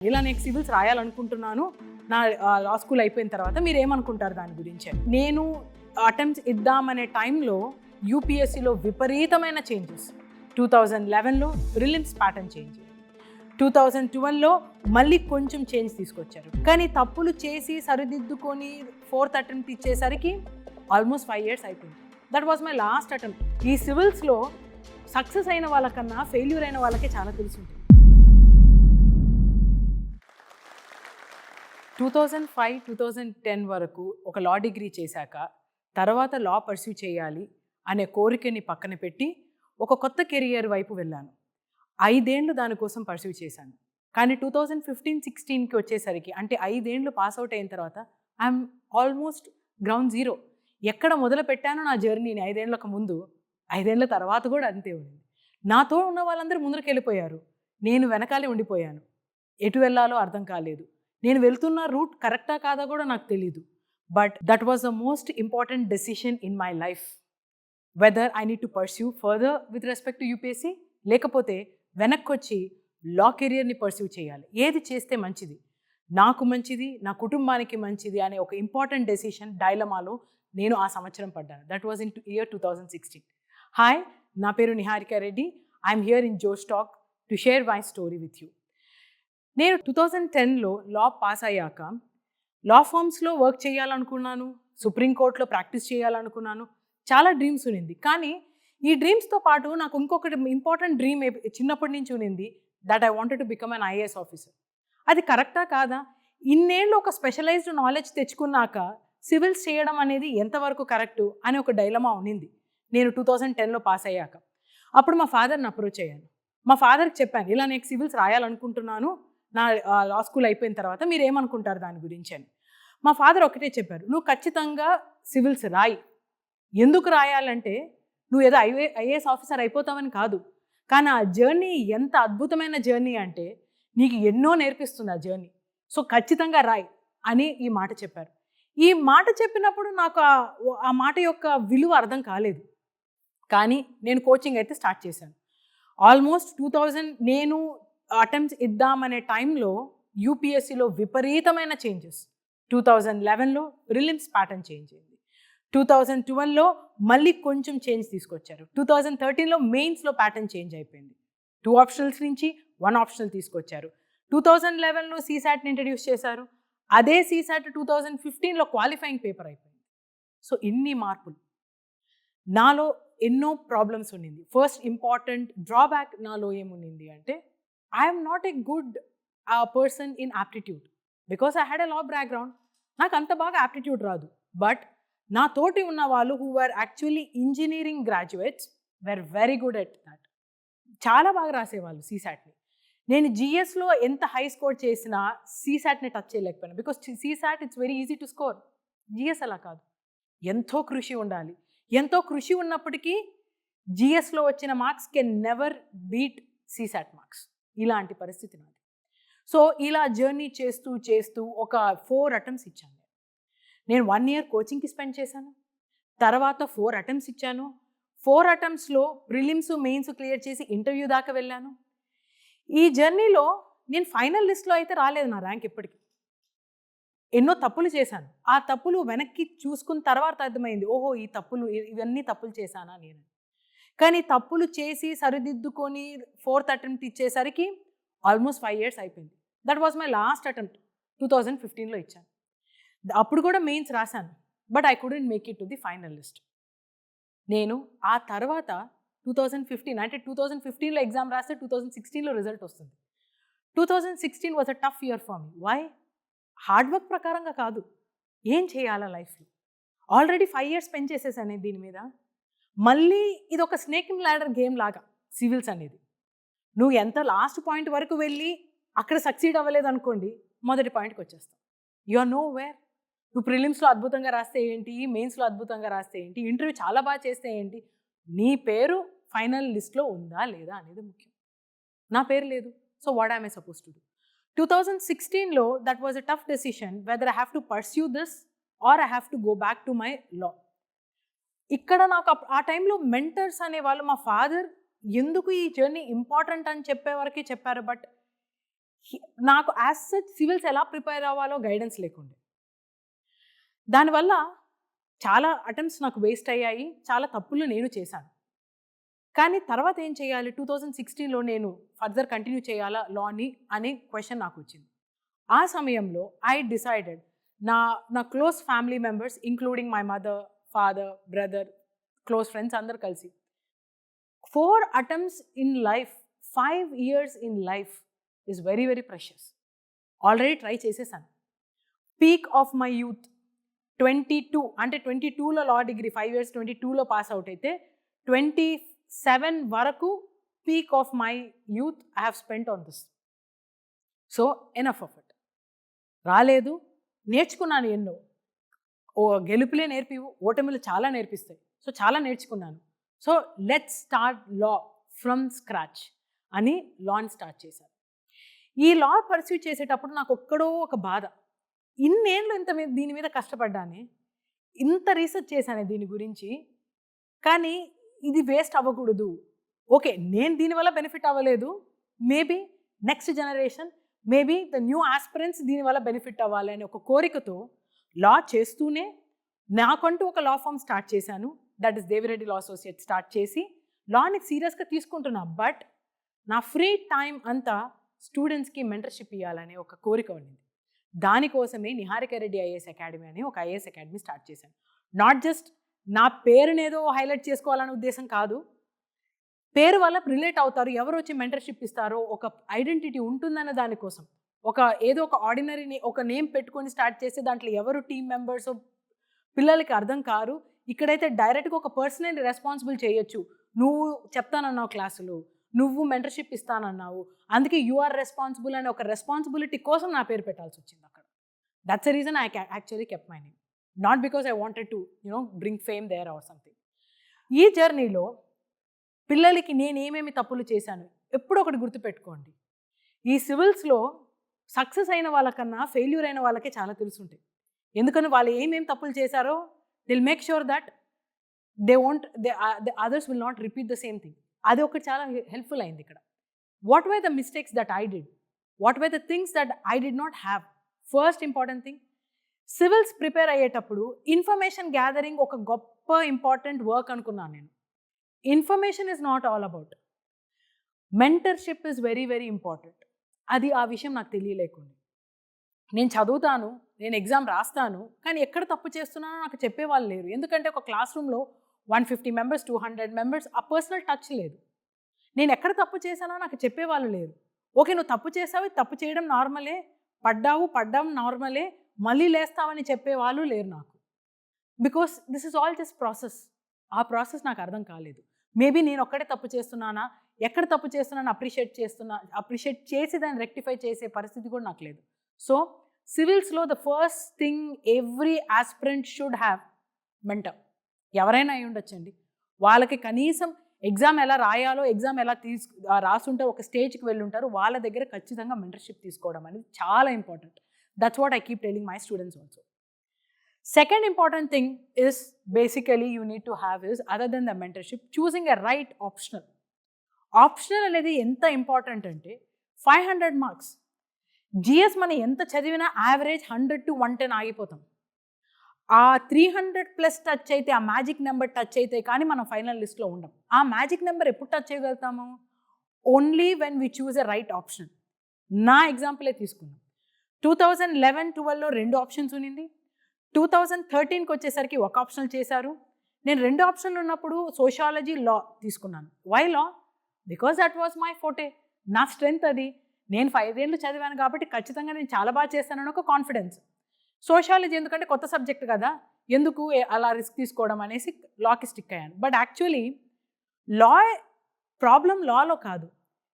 ఇలా నేను సివిల్స్ రాయాలనుకుంటున్నాను నా లా స్కూల్ అయిపోయిన తర్వాత మీరు ఏమనుకుంటారు దాని గురించి. నేను అటెంప్ట్స్ ఇద్దామనే టైంలో యూపీఎస్సీలో విపరీతమైన చేంజెస్. 2011లో ప్రిలిమ్స్ ప్యాటర్న్ చేంజ్, 2012లో మళ్ళీ కొంచెం చేంజ్ తీసుకొచ్చారు. కానీ తప్పులు చేసి సరిదిద్దుకొని 4th అటెంప్ట్ ఇచ్చేసరికి ఆల్మోస్ట్ 5 years అయిపోయింది. That was my last attempt. ఈ సివిల్స్లో సక్సెస్ అయిన వాళ్ళకన్నా ఫెయిల్యూర్ అయిన వాళ్ళకే చాలా తెలుసుంటుంది. 2005-2010 వరకు ఒక లా డిగ్రీ చేశాక తర్వాత లా పర్స్యూ చేయాలి అనే కోరికని పక్కన పెట్టి ఒక కొత్త కెరియర్ వైపు వెళ్ళాను. 5 ఏళ్ళు దానికోసం పర్స్యూ చేశాను. కానీ 2015-16కి వచ్చేసరికి, అంటే 5 ఏళ్ళు పాస్అవుట్ అయిన తర్వాత ఐఎమ్ ఆల్మోస్ట్ గ్రౌండ్ జీరో. ఎక్కడ మొదలు పెట్టానో నా జర్నీని 5 ఏళ్ళకు ముందు, 5 ఏళ్ళ తర్వాత కూడా అంతే ఉంది. నాతో ఉన్న వాళ్ళందరూ ముందరికి వెళ్ళిపోయారు, నేను వెనకాలే ఉండిపోయాను. ఎటు వెళ్ళాలో అర్థం కాలేదు. నేను వెళ్తున్న రూట్ కరెక్టా కాదా కూడా నాకు తెలీదు. But that was the most important decision in my life, weather I need to pursue further with respect to UPSC, లేకపోతే వెనక్కి వచ్చి లా కెరియర్ని పర్స్యూ చేయాలి. ఏది చేస్తే మంచిది, నాకు మంచిది, నా కుటుంబానికి మంచిది అనే ఒక ఇంపార్టెంట్ డెసిషన్ డైలమాలో నేను ఆ సంవత్సరం పడ్డాను. That was in year 2016. Hi, నా పేరు Niharika Reddy. I'm here in Josh talk to share my story with you. నేను 2010లో లా పాస్ అయ్యాక లా ఫర్మ్స్లో వర్క్ చేయాలనుకున్నాను, సుప్రీంకోర్టులో ప్రాక్టీస్ చేయాలనుకున్నాను, చాలా డ్రీమ్స్ ఉన్నింది. కానీ ఈ డ్రీమ్స్తో పాటు నాకు ఇంకొకటి ఇంపార్టెంట్ డ్రీమ్ చిన్నప్పటి నుంచి ఉన్నింది, that I wanted to become an IAS officer. అది కరెక్టా కాదా? ఇన్నేళ్ళు ఒక స్పెషలైజ్డ్ నాలెడ్జ్ తెచ్చుకున్నాక సివిల్స్ చేయడం అనేది ఎంతవరకు కరెక్టు అనే ఒక డైలమా ఉన్నింది నేను 2010లో పాస్ అయ్యాక. అప్పుడు మా ఫాదర్ని అప్రోచ్ అయ్యాను. మా ఫాదర్కి చెప్పాను, ఇలా నేను సివిల్స్ రాయాలనుకుంటున్నాను నా లా స్కూల్ అయిపోయిన తర్వాత మీరు ఏమనుకుంటారు దాని గురించి అని. మా ఫాదర్ ఒకటే చెప్పారు, నువ్వు ఖచ్చితంగా సివిల్స్ రాయి. ఎందుకు రాయాలంటే నువ్వు ఏదో ఐఏఎస్ ఆఫీసర్ అయిపోతావని కాదు, కానీ ఆ జర్నీ ఎంత అద్భుతమైన జర్నీ అంటే నీకు ఎన్నో నేర్పిస్తుంది ఆ జర్నీ. సో ఖచ్చితంగా రాయి అని ఈ మాట చెప్పారు. ఈ మాట చెప్పినప్పుడు నాకు ఆ మాట యొక్క విలువ అర్థం కాలేదు. కానీ నేను కోచింగ్ అయితే స్టార్ట్ చేశాను. ఆల్మోస్ట్ 2000 నేను అటెంప్ట్స్ ఇద్దామనే టైంలో యూపీఎస్సీలో విపరీతమైన చేంజెస్. 2011లో ప్రిలిమ్స్ ప్యాటర్న్ చేంజ్ అయింది, 2012లో మళ్ళీ కొంచెం చేంజ్ తీసుకొచ్చారు, 2013లో మెయిన్స్లో ప్యాటర్న్ చేంజ్ అయిపోయింది. 2 ఆప్షనల్స్ నుంచి 1 ఆప్షనల్ తీసుకొచ్చారు. 2011లో సీసాట్ని ఇంట్రడ్యూస్ చేశారు. అదే సీసాట్ 2015లో క్వాలిఫైయింగ్ పేపర్ అయిపోయింది. సో ఇన్ని మార్పులు. నాలో ఎన్నో ప్రాబ్లమ్స్ ఉండింది. ఫస్ట్ ఇంపార్టెంట్ డ్రాబ్యాక్ నాలో ఏముండింది అంటే, I'm not a good person in aptitude, because I had a law background. నాకు అంత బాగా యాప్టిట్యూడ్ రాదు. బట్ నా తోటి ఉన్న వాళ్ళు who were actually engineering graduates were very good at that. చాలా బాగా రాసేవాళ్ళు సీసాట్ని. నేను జిఎస్లో ఎంత హై స్కోర్ చేసినా సీసాట్ని టచ్ చేయలేకపోయాను, because CSAT it's very easy to score. GS అలా కాదు, ఎంతో కృషి ఉండాలి. ఎంతో కృషి ఉన్నప్పటికీ జిఎస్లో వచ్చిన marks can never beat CSAT marks. ఇలాంటి పరిస్థితి నాది. సో ఇలా జర్నీ చేస్తూ చేస్తూ ఒక 4 అటెంప్ట్స్ ఇచ్చాను. నేను 1 year కోచింగ్కి స్పెండ్ చేశాను. తర్వాత 4 అటెంప్ట్స్ ఇచ్చాను. 4 అటెంప్ట్స్లో ప్రిలిమ్స్ మెయిన్స్ క్లియర్ చేసి ఇంటర్వ్యూ దాకా వెళ్ళాను. ఈ జర్నీలో నేను ఫైనల్ లిస్ట్లో అయితే రాలేదు నా ర్యాంక్ ఎప్పటికీ. ఎన్నో తప్పులు చేశాను. ఆ తప్పులు వెనక్కి చూసుకున్న తర్వాత అర్థమైంది, ఓహో ఈ తప్పులు, ఇవన్నీ తప్పులు చేశానా నేను. కానీ తప్పులు చేసి సరిదిద్దుకొని 4th అటెంప్ట్ ఇచ్చేసరికి ఆల్మోస్ట్ 5 years అయిపోయింది. That was my last attempt. 2015లో ఇచ్చాను. అప్పుడు కూడా మెయిన్స్ రాశాను, but I couldn't make it to the final list. నేను ఆ తర్వాత 2015, అంటే 2015లో ఎగ్జామ్ రాస్తే 2016లో రిజల్ట్ వస్తుంది. 2016 was a tough year for me. Why? Hard work ప్రకారంగా కాదు, ఏం చేయాలా లైఫ్లో. ఆల్రెడీ 5 years స్పెండ్ చేసేసాను దీని మీద. మళ్ళీ ఇది ఒక స్నేక్ అండ్ ల్యాడర్ గేమ్ లాగా సివిల్స్ అనేది. నువ్వు ఎంత లాస్ట్ పాయింట్ వరకు వెళ్ళి అక్కడ సక్సీడ్ అవ్వలేదు అనుకోండి, మొదటి పాయింట్కి వచ్చేస్తావు. You are nowhere. నువ్వు ప్రిలిమ్స్లో అద్భుతంగా రాస్తే ఏంటి, మెయిన్స్లో అద్భుతంగా రాస్తే ఏంటి, ఇంటర్వ్యూ చాలా బాగా చేస్తే ఏంటి, నీ పేరు ఫైనల్ లిస్ట్లో ఉందా లేదా అనేది ముఖ్యం. నా పేరు లేదు. So what I'm I suppose to do? 2016లో that was a tough decision, whether I have to pursue this or I have to go back to my law. ఇక్కడ నాకు ఆ టైంలో మెంటర్స్ అనేవాళ్ళు, మా ఫాదర్ ఎందుకు ఈ జర్నీ ఇంపార్టెంట్ అని చెప్పే వరకే చెప్పారు. బట్ నాకు యాజ్ సచ్ సివిల్స్ ఎలా ప్రిపేర్ అవ్వాలో గైడెన్స్ లేకుండే. దానివల్ల చాలా అటెంప్ట్స్ నాకు వేస్ట్ అయ్యాయి, చాలా తప్పులు నేను చేశాను. కానీ తర్వాత ఏం చేయాలి, 2016లో నేను ఫర్దర్ కంటిన్యూ చేయాలా లాని అనే క్వశ్చన్ నాకు వచ్చింది. ఆ సమయంలో ఐ డిసైడెడ్, నా close family members including my mother, father, brother, close friends అందరు కలిసి 4 attempts in life, 5 years in life is very very precious. Already try చేసేసాను. పీక్ ఆఫ్ మై యూత్ 22 అంటే 22లో లా డిగ్రీ 5 years 22లో pass out అయితే 27 వరకు peak of my youth I have spent on this. So enough of it. రాలేదు, నేర్చుకున్నాను ఎన్నో. గెలుపులే నేర్పివు, ఓటమిలు చాలా నేర్పిస్తాయి. సో చాలా నేర్చుకున్నాను. So let's start law from scratch అని లాని స్టార్ట్ చేశాను. ఈ లా పర్స్యూ చేసేటప్పుడు నాకు ఒక్కడో ఒక బాధ, ఇన్నేళ్ళు దీని మీద కష్టపడ్డానే, ఇంత రీసెర్చ్ చేశాను దీని గురించి, కానీ ఇది వేస్ట్ అవ్వకూడదు. ఓకే, నేను దీనివల్ల బెనిఫిట్ అవ్వలేదు, maybe next generation, maybe the new aspirants దీనివల్ల బెనిఫిట్ అవ్వాలి అనే ఒక కోరికతో లా చేస్తూనే నాకంటూ ఒక లా ఫామ్ స్టార్ట్ చేశాను. That is Devireddy law associate start చేసి లాని సీరియస్గా తీసుకుంటున్నా. బట్ నా ఫ్రీ టైం అంతా స్టూడెంట్స్కి మెంటర్షిప్ ఇవ్వాలనే ఒక కోరిక ఉండింది. దానికోసమే నిహారిక రెడ్డి ఐఏఎస్ అకాడమీ అని ఒక ఐఏఎస్ అకాడమీ స్టార్ట్ చేశాను. నాట్ జస్ట్ నా పేరునేదో హైలైట్ చేసుకోవాలనే ఉద్దేశం కాదు, పేరు వల్ల రిలేట్ అవుతారు, ఎవరు వచ్చి మెంటర్షిప్ ఇస్తారో ఒక ఐడెంటిటీ ఉంటుందన్న దానికోసం. ఏదో ఒక ఆర్డినరీ ఒక నేమ్ పెట్టుకొని స్టార్ట్ చేస్తే దాంట్లో ఎవరు టీమ్ మెంబర్స్ పిల్లలకి అర్థం కారు. ఇక్కడైతే డైరెక్ట్గా ఒక పర్సనల్ రెస్పాన్సిబుల్ చేయొచ్చు. నువ్వు చెప్తానన్నావు క్లాసులు, నువ్వు మెంటర్షిప్ ఇస్తానన్నావు, అందుకే యు ఆర్ రెస్పాన్సిబుల్ అనే ఒక రెస్పాన్సిబిలిటీ కోసం నా పేరు పెట్టాల్సి వచ్చింది అక్కడ. That's the reason I actually kept my name, not because I wanted to bring fame there or something. ఈ జర్నీలో పిల్లలకి నేను ఏమేమి తప్పులు చేశాను ఎప్పుడో ఒకటి గుర్తుపెట్టుకోండి. ఈ సివిల్స్లో సక్సెస్ అయిన వాళ్ళకన్నా ఫెయిల్యూర్ అయిన వాళ్ళకే చాలా తెలుసుంటాయి. ఎందుకని వాళ్ళు ఏమేమి తప్పులు చేశారో they'll make sure that they others will not repeat the same thing. అది ఒకటి చాలా హెల్ప్ఫుల్ అయింది ఇక్కడ. What were the mistakes that I did, what were the things that I did not have. First important thing, civils prepare అయ్యేటప్పుడు information gathering ఒక గొప్ప important work అనుకున్నాను నేను. Information is not all about, mentorship is very very important. ఆ విషయం నాకు తెలియలేకుండా నేను చదువుతాను, నేను ఎగ్జామ్ రాస్తాను, కానీ ఎక్కడ తప్పు చేస్తున్నానో నాకు చెప్పేవాళ్ళు లేరు. ఎందుకంటే ఒక క్లాస్ రూమ్లో 150 members 200 members ఆ పర్సనల్ టచ్ లేదు. నేను ఎక్కడ తప్పు చేశానో నాకు చెప్పేవాళ్ళు లేరు. ఓకే, నువ్వు తప్పు చేసావు, తప్పు చేయడం నార్మలే, పడ్డాం నార్మలే, మళ్ళీ లేస్తావని చెప్పేవాళ్ళు లేరు నాకు. Because this is all just process. ఆ ప్రాసెస్ నాకు అర్థం కాలేదు. మేబీ నేను ఒక్కడే తప్పు చేస్తున్నానా, ఎక్కడ తప్పు చేస్తున్నాను అప్రిషియేట్ చేసి దాన్ని రెక్టిఫై చేసే పరిస్థితి కూడా నాకు లేదు. సో సివిల్స్లో the first thing every aspirant should have mentor. ఎవరైనా అయి ఉండొచ్చండి, వాళ్ళకి కనీసం ఎగ్జామ్ ఎలా రాయాలో, ఎగ్జామ్ ఎలా రాసుంటే ఒక స్టేజ్కి వెళ్ళి ఉంటారు, వాళ్ళ దగ్గర ఖచ్చితంగా మెంటర్షిప్ తీసుకోవడం అనేది చాలా important. That's what I keep telling my students also. Second important thing is basically you need to have is, other than the mentorship, choosing a right optional. Optional అనేది ఎంత ఇంపార్టెంట్ అంటే 500 marks. జిఎస్ మనం ఎంత చదివినా average 100 to 110 ఆగిపోతాం. ఆ 300+ touch అయితే, ఆ magic number touch అయితే కానీ మనం ఫైనల్ లిస్ట్లో ఉండం. ఆ మ్యాజిక్ నెంబర్ ఎప్పుడు టచ్ చేయగలుగుతాము? Only when we choose a right option. నా ఎగ్జాంపులే తీసుకున్నాం. 2011-12లో 2 ఆప్షన్స్ ఉన్నింది. 2013కి వచ్చేసరికి ఒక ఆప్షనల్ చేశారు. నేను 2 ఆప్షన్లు ఉన్నప్పుడు సోషాలజీ, లా తీసుకున్నాను. Why law? Because that was my forte, నా స్ట్రెంగ్త్ అది. నేను 5 ఏళ్ళు చదివాను కాబట్టి ఖచ్చితంగా నేను చాలా బాగా చేస్తానని ఒక కాన్ఫిడెన్స్. సోషాలజీ ఎందుకంటే కొత్త సబ్జెక్ట్ కదా, ఎందుకు అలా రిస్క్ తీసుకోవడం అనేసి లాకి స్టిక్ అయ్యాను. బట్ యాక్చువల్లీ లా ప్రాబ్లం లాలో కాదు.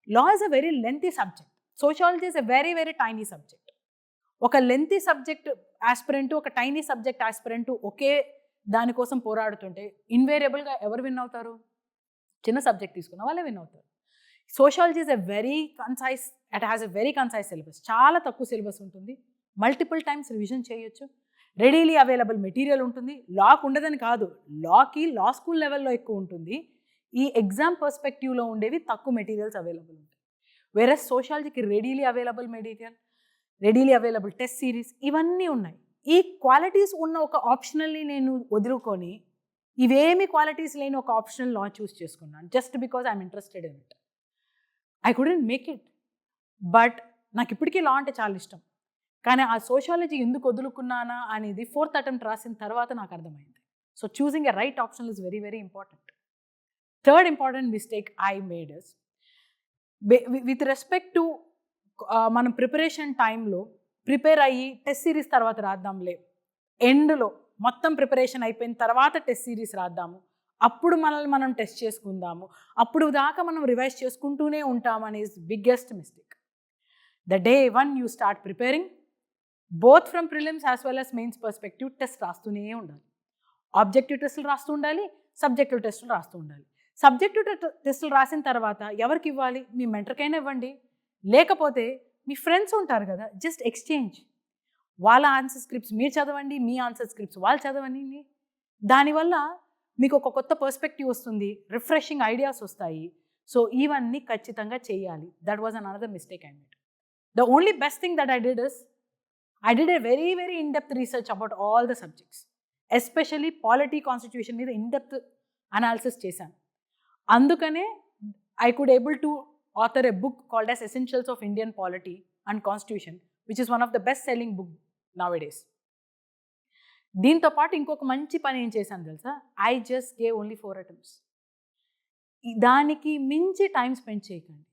Law is a very lengthy subject, sociology is a very very tiny subject. ఒక లెంతీ సబ్జెక్ట్ ఆస్పిరెంట్, ఒక టైనీ సబ్జెక్ట్ ఆస్పిరెంట్ ఒకే దానికోసం పోరాడుతుంటే ఇన్వేరియబుల్గా ఎవరు విన్ అవుతారు? చిన్న సబ్జెక్ట్ తీసుకున్న వాళ్ళే విన్ అవుతారు. Sociology is a very concise, it has a very concise syllabus. చాలా తక్కువ సిలబస్ ఉంటుంది, మల్టిపుల్ టైమ్స్ రివిజన్ చేయొచ్చు, రెడీలీ అవైలబుల్ మెటీరియల్ ఉంటుంది. లాకు ఉండదని కాదు, లాకి లా స్కూల్ లెవెల్లో ఎక్కువ ఉంటుంది. ఈ ఎగ్జామ్ పర్స్పెక్టివ్లో ఉండేవి తక్కువ మెటీరియల్స్ అవైలబుల్ ఉంటాయి. వేరే సోషాలజీకి readily available material, readily available test series ఇవన్నీ ఉన్నాయి. ఈ క్వాలిటీస్ ఉన్న ఒక ఆప్షనల్ని నేను వదులుకొని ఇవేమి క్వాలిటీస్ లేని ఒక ఆప్షనల్ లా చూస్ చేసుకున్నాను just because I'm interested in it. I couldn't make it, but నాకు ఇప్పటికీ లా అంటే చాలా ఇష్టం. కానీ ఆ సోషాలజీ ఎందుకు వదులుకున్నానా అనేది 4th అటెంప్ట్ రాసిన తర్వాత నాకు అర్థమైంది. So choosing a right option is very very important. Third important mistake I made is with respect to మనం ప్రిపరేషన్ టైంలో ప్రిపేర్ అయ్యి టెస్ట్ సిరీస్ తర్వాత రాద్దాంలే, ఎండ్లో మొత్తం ప్రిపరేషన్ అయిపోయిన తర్వాత టెస్ట్ సిరీస్ రాద్దాము, అప్పుడు మనల్ని మనం టెస్ట్ చేసుకుందాము, అప్పుడు దాకా మనం రివైజ్ చేసుకుంటూనే ఉంటాం అనేది biggest mistake. The day one you start preparing both from prelims as well as mains perspective test రాస్తూనే ఉండాలి. ఆబ్జెక్టివ్ టెస్టులు రాస్తూ ఉండాలి, సబ్జెక్టివ్ టెస్టులు రాస్తూ ఉండాలి. సబ్జెక్టివ్ టెస్టులు రాసిన తర్వాత ఎవరికి ఇవ్వాలి? మీ మెంటర్కైనా ఇవ్వండి, లేకపోతే మీ ఫ్రెండ్స్ ఉంటారు కదా, జస్ట్ ఎక్స్చేంజ్. వాళ్ళ ఆన్సర్ స్క్రిప్ట్స్ మీరు చదవండి, మీ ఆన్సర్ స్క్రిప్ట్స్ వాళ్ళు చదవండి. దానివల్ల మీకు ఒక కొత్త పర్స్పెక్టివ్ వస్తుంది, రిఫ్రెషింగ్ ఐడియాస్ వస్తాయి. సో ఇవన్నీ ఖచ్చితంగా చేయాలి. That was another mistake I made. The only best thing that I did is I did a very, very in-depth research about all the subjects, especially polity, constitution మీద in-depth analysis చేశాను. అందుకనే I could able to author a book called as Essentials of Indian Polity and Constitution, which is one of the best-selling book nowadays. దీంతో పాటు ఇంకొక మంచి పని ఏం చేశాను తెలుసా? I just gave only 4 attempts. దానికి మించి టైం స్పెండ్ చేయకండి.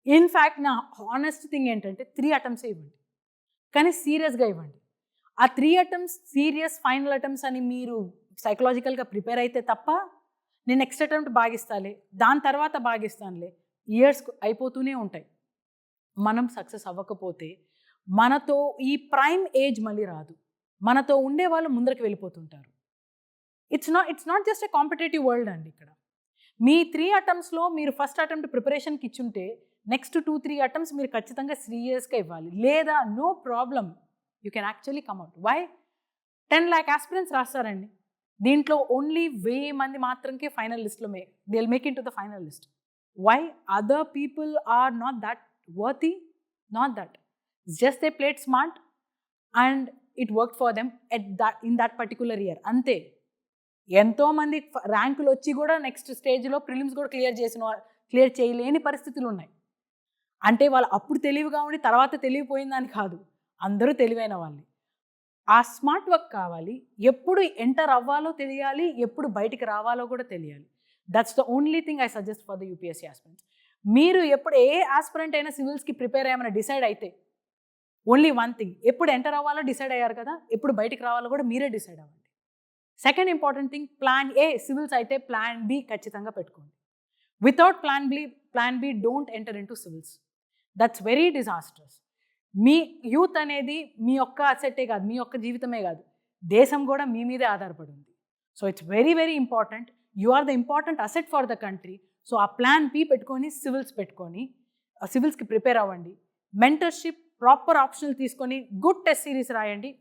ఇన్ఫ్యాక్ట్ నా హానెస్ట్ థింగ్ ఏంటంటే 3 attempts ఇవ్వండి, కానీ సీరియస్గా ఇవ్వండి. ఆ 3 attempts సీరియస్ ఫైనల్ అటెంప్ట్స్ అని మీరు సైకలాజికల్గా ప్రిపేర్ అయితే తప్ప నేను నెక్స్ట్ అటెంప్ట్ బాగిస్తాలే, దాని తర్వాత బాగిస్తానులే, ఇయర్స్ అయిపోతూనే ఉంటాయి. మనం సక్సెస్ అవ్వకపోతే మనతో ఈ ప్రైమ్ ఏజ్ మళ్ళీ రాదు, మనతో ఉండే వాళ్ళు ముందరికి వెళ్ళిపోతుంటారు. It's not just a competitive world అండి. ఇక్కడ మీ 3 attemptsలో మీరు ఫస్ట్ అటెంప్ట్ ప్రిపరేషన్కి ఇచ్చుంటే నెక్స్ట్ 2-3 attempts మీరు ఖచ్చితంగా సీరియస్గా ఇవ్వాలి, లేదా no problem you can actually come out. Why? 10 lakh aspirants రాస్తారండి, దీంట్లో ఓన్లీ 1000 మంది మాత్రమే ఫైనల్ లిస్ట్లో they will make in to the final list. Why? Other people are not that worthy, not that, just they played smart and it work for them in that particular year, అంతే. ఎంతోమంది ర్యాంకులు వచ్చి కూడా next స్టేజ్లో prelims కూడా clear చేయలేని పరిస్థితులు ఉన్నాయి. అంటే వాళ్ళు అప్పుడు తెలివిగా ఉండి తర్వాత తెలివిపోయిందని కాదు, అందరూ తెలివైన వాళ్ళే. ఆ స్మార్ట్ వర్క్ కావాలి, ఎప్పుడు ఎంటర్ అవ్వాలో తెలియాలి, ఎప్పుడు బయటికి రావాలో కూడా తెలియాలి. That's the only thing I suggest for the UPSC aspirants. మీరు ఎప్పుడు ఏ ఆస్పిరెంట్ అయినా సివిల్స్కి ప్రిపేర్ అయ్యామని డిసైడ్ అయితే ఓన్లీ వన్ థింగ్, ఎప్పుడు ఎంటర్ అవ్వాలో డిసైడ్ అయ్యారు కదా, ఎప్పుడు బయటికి రావాలో కూడా మీరే డిసైడ్ అవ్వండి. Second important thing, plan A civils అయితే ప్లాన్ బి ఖచ్చితంగా పెట్టుకోండి. Without plan B don't enter in to civils. That's very disasters. Me youth అనేది మీ యొక్క అసెట్టే కాదు, మీ యొక్క జీవితమే కాదు, దేశం కూడా మీ మీదే ఆధారపడి ఉంది. So it's very very important. You are the important asset for the country. So ఆ ప్లాన్ బి పెట్టుకొని సివిల్స్కి ప్రిపేర్ అవ్వండి. మెంటర్షిప్, ప్రాపర్ ఆప్షనల్ తీసుకొని గుడ్ టెస్ట్ సిరీస్ రాయండి.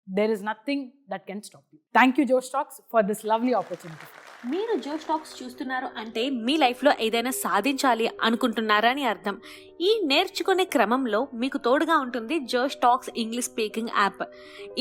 There is nothing that can stop you. Thank you, Josh Talks, for this lovely opportunity. మీరు జోష్ talks చూస్తున్నారు అంటే మీ లైఫ్లో ఏదైనా సాధించాలి అనుకుంటున్నారని అర్థం. ఈ నేర్చుకునే క్రమంలో మీకు తోడుగా ఉంటుంది జోష్ టాక్స్ ఇంగ్లీష్ స్పీకింగ్ యాప్.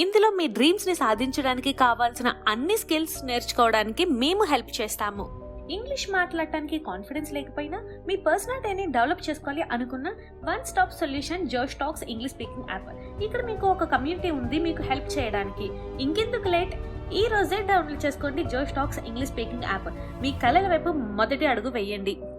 ఇందులో మీ డ్రీమ్స్ని సాధించడానికి కావాల్సిన అన్ని స్కిల్స్ నేర్చుకోవడానికి మేము హెల్ప్ చేస్తాము. ఇంగ్లీష్ మాట్లాడటానికి కాన్ఫిడెన్స్ లేకపోయినా మీ పర్సనాలిటీని డెవలప్ చేసుకోవాలి అనుకున్న వన్ స్టాప్ సొల్యూషన్ జోష్ టాక్స్ ఇంగ్లీష్ స్పీకింగ్ యాప్. ఇక్కడ మీకు ఒక కమ్యూనిటీ ఉంది మీకు హెల్ప్ చేయడానికి. ఇంకెందుకు లేట్, ఈ రోజే డౌన్లోడ్ చేసుకోండి జోష్ టాక్స్ ఇంగ్లీష్ స్పీకింగ్ యాప్. మీ కళల వైపు మొదటి అడుగు వేయండి.